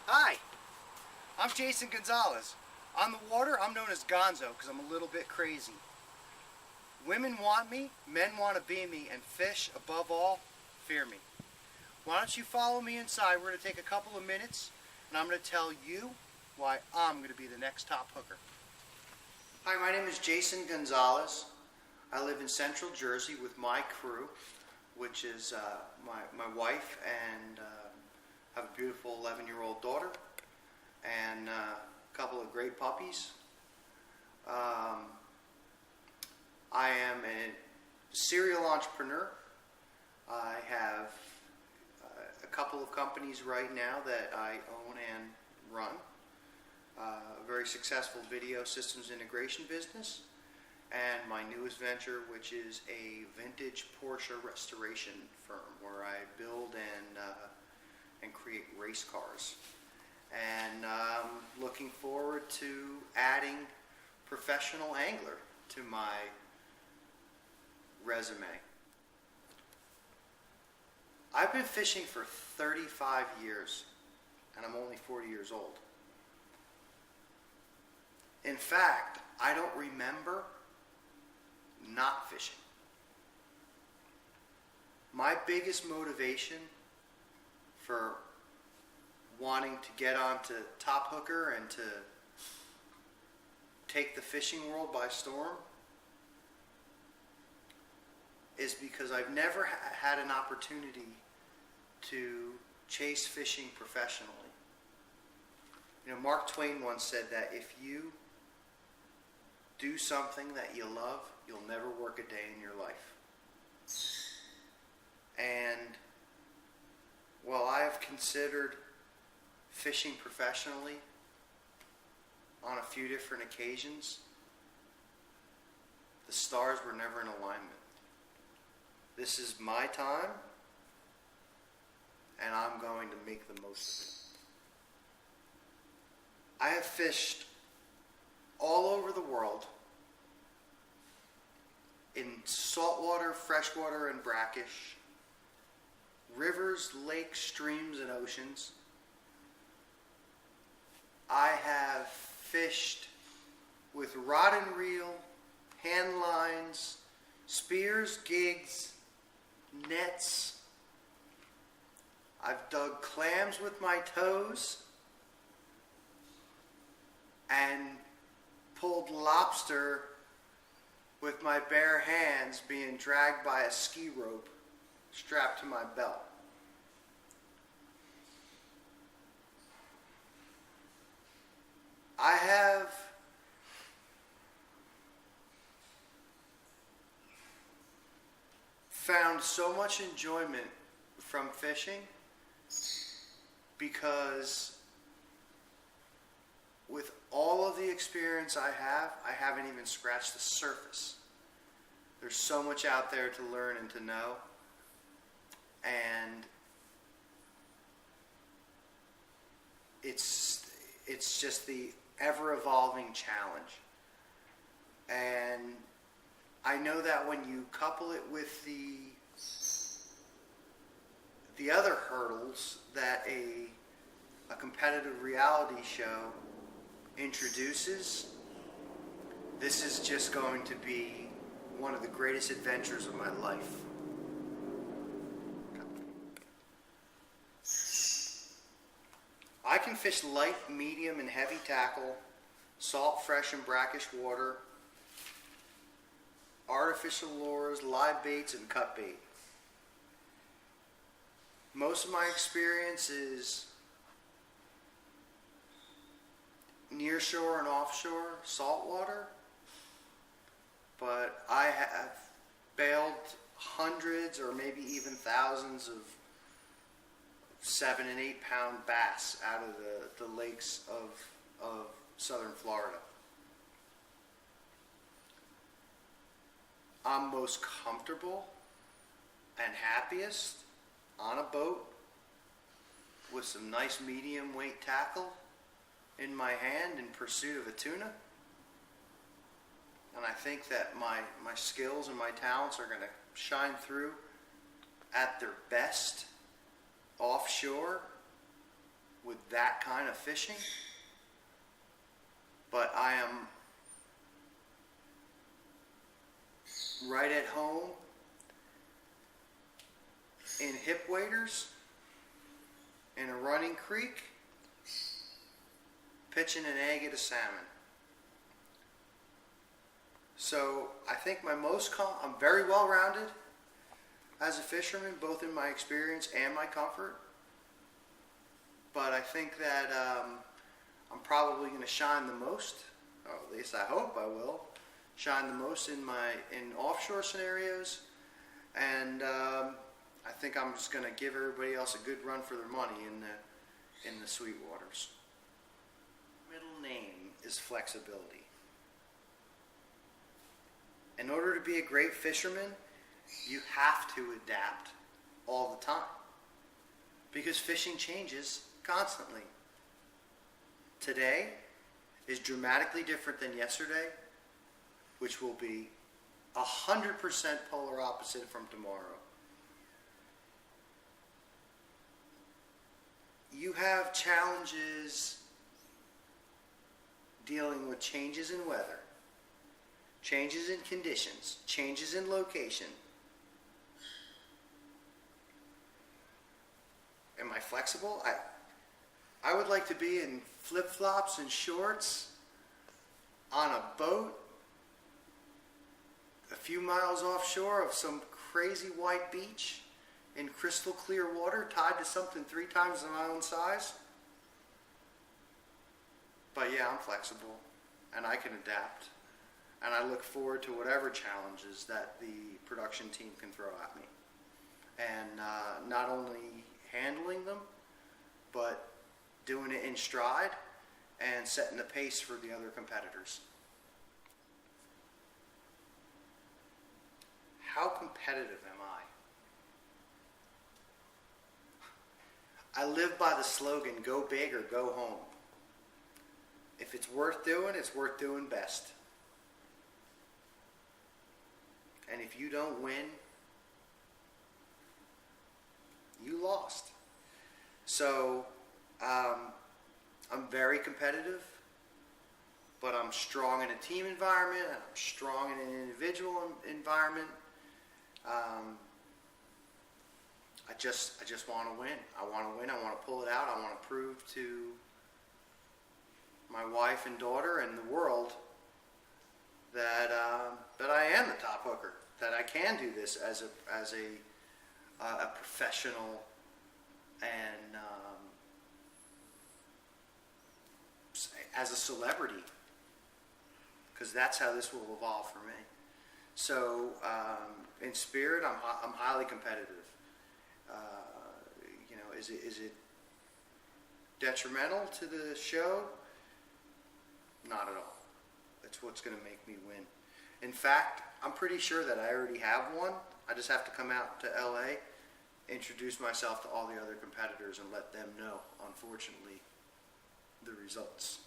Hi, I'm Jason Gonzalez. On the water, I'm known as Gonzo because I'm a little bit crazy. Women want me, men want to be me, and fish, above all, fear me. Why don't you follow me inside? We're going to take a couple of minutes, and I'm going to tell you why I'm going to be the next top hooker. Hi, my name is Jason Gonzalez. I live in Central Jersey with my crew, which is my wife and have a beautiful 11-year-old daughter and a couple of great puppies. I am a serial entrepreneur. I have a couple of companies right now that I own and run. A very successful video systems integration business, and my newest venture, which is a vintage Porsche restoration firm where I build and create race cars. And looking forward to adding professional angler to my resume. I've been fishing for 35 years, and I'm only 40 years old. In fact, I don't remember not fishing. My biggest motivation for wanting to get onto Top Hooker and to take the fishing world by storm is because I've never had an opportunity to chase fishing professionally. You know, Mark Twain once said that if you do something that you love, you'll never work a day in your life. And while I have considered fishing professionally on a few different occasions, the stars were never in alignment. This is my time, and I'm going to make the most of it. I have fished all over the world in saltwater, freshwater, and brackish, rivers, lakes, streams, and oceans. I have fished with rod and reel, hand lines, spears, gigs, nets. I've dug clams with my toes and pulled lobster with my bare hands being dragged by a ski rope strapped to my belt. I have found so much enjoyment from fishing because with all of the experience I haven't even scratched the surface. There's so much out there to learn and to know. And it's just the ever-evolving challenge. And I know that when you couple it with the other hurdles that a competitive reality show introduces, this is just going to be one of the greatest adventures of my life. I can fish light, medium, and heavy tackle, salt, fresh, and brackish water, artificial lures, live baits, and cut bait. Most of my experience is near shore and offshore saltwater, but I have bailed hundreds or maybe even thousands of 7 and 8 pound bass out of the lakes of southern Florida. I'm most comfortable and happiest on a boat with some nice medium weight tackle in my hand in pursuit of a tuna. And I think that my skills and my talents are going to shine through at their best offshore with that kind of fishing, but I am right at home in hip waders in a running creek pitching an egg at a salmon. So I think I'm very well rounded as a fisherman, both in my experience and my comfort. But I think that I'm probably going to shine the most, or at least I hope I will, shine the most in offshore scenarios. And I think I'm just going to give everybody else a good run for their money in the sweet waters. Middle name is flexibility. In order to be a great fisherman, you have to adapt all the time, because fishing changes constantly. Today is dramatically different than yesterday, which will be 100% polar opposite from tomorrow. You have challenges dealing with changes in weather, changes in conditions, changes in location. Am I flexible? I would like to be in flip-flops and shorts on a boat a few miles offshore of some crazy white beach in crystal clear water, tied to something 3 times my own size. But yeah, I'm flexible and I can adapt. And I look forward to whatever challenges that the production team can throw at me. And not only handling them, but doing it in stride and setting the pace for the other competitors. How competitive am I? I live by the slogan, go big or go home. If it's worth doing, it's worth doing best. And if you don't win, you lost. So I'm very competitive, but I'm strong in a team environment, and I'm strong in an individual environment. I just want to win. I want to win. I want to pull it out. I want to prove to my wife and daughter and the world that I am the top hooker. That I can do this as a professional and as a celebrity, because that's how this will evolve for me. So in spirit, I'm highly competitive. Is it detrimental to the show? Not at all. That's what's going to make me win. In fact, I'm pretty sure that I already have one. I just have to come out to LA, introduce myself to all the other competitors, and let them know, unfortunately, the results.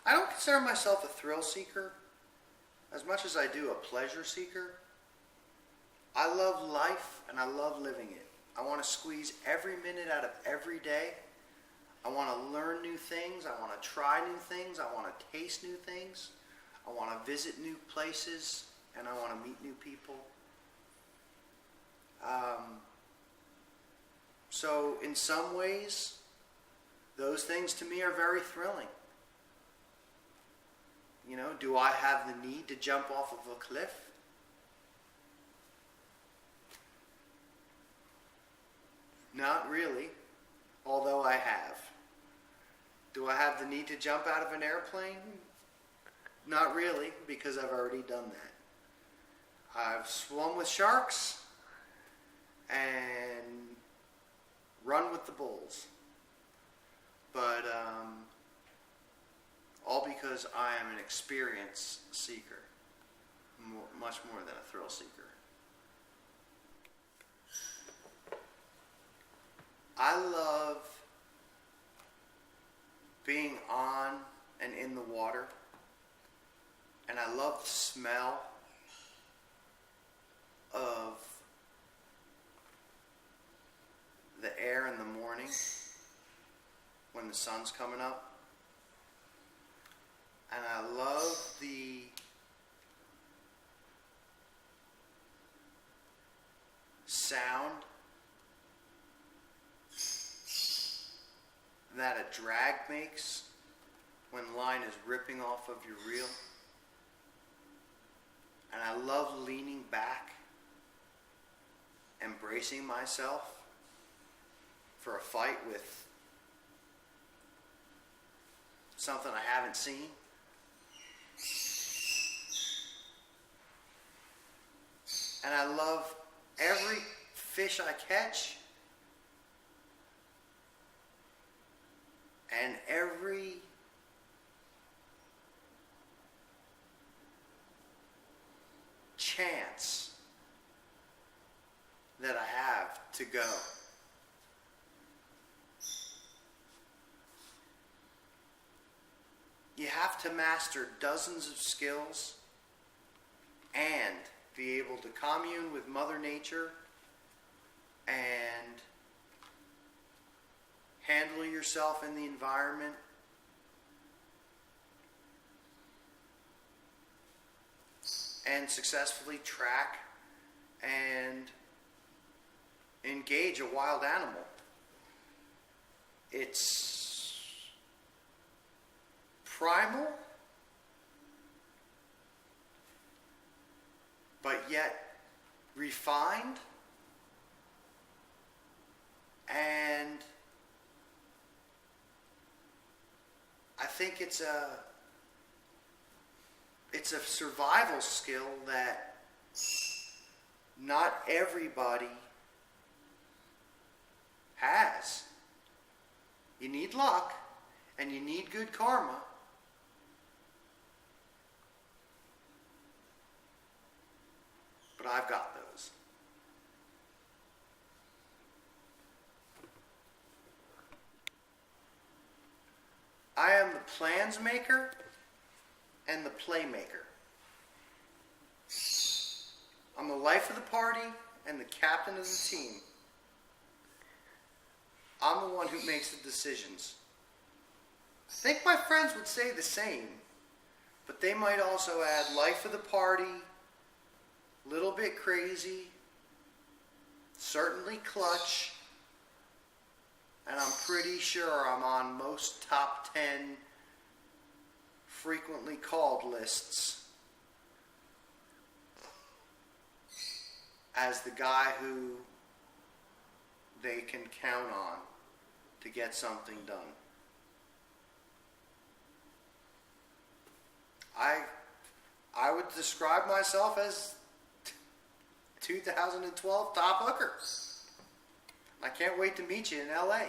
I don't consider myself a thrill seeker as much as I do a pleasure seeker. I love life and I love living it. I want to squeeze every minute out of every day. I want to learn new things. I want to try new things. I want to taste new things. I want to visit new places, and I want to meet new people. So in some ways, those things to me are very thrilling. Do I have the need to jump off of a cliff? Not really, although I have. Do I have the need to jump out of an airplane? Not really, because I've already done that. I've swum with sharks and run with the bulls. But all because I am an experience seeker, much more than a thrill seeker. I love being on and in the water, and I love the smell of the air in the morning when the sun's coming up. And I love the sound that a drag makes when line is ripping off of your reel. And I love leaning back and bracing myself for a fight with something I haven't seen. And I love every fish I catch and every chance that I have to go. You have to master dozens of skills and be able to commune with Mother Nature and handle yourself in the environment and successfully track and engage a wild animal. It's primal, but yet refined, and I think it's a survival skill that not everybody has. You need luck and you need good karma. But I've got those. I am the plans maker and the playmaker. I'm the life of the party and the captain of the team. I'm the one who makes the decisions. I think my friends would say the same, but they might also add life of the party, little bit crazy, certainly clutch, and I'm pretty sure I'm on most top 10 frequently called lists as the guy who they can count on to get something done. I would describe myself as 2012 top hooker. I can't wait to meet you in LA.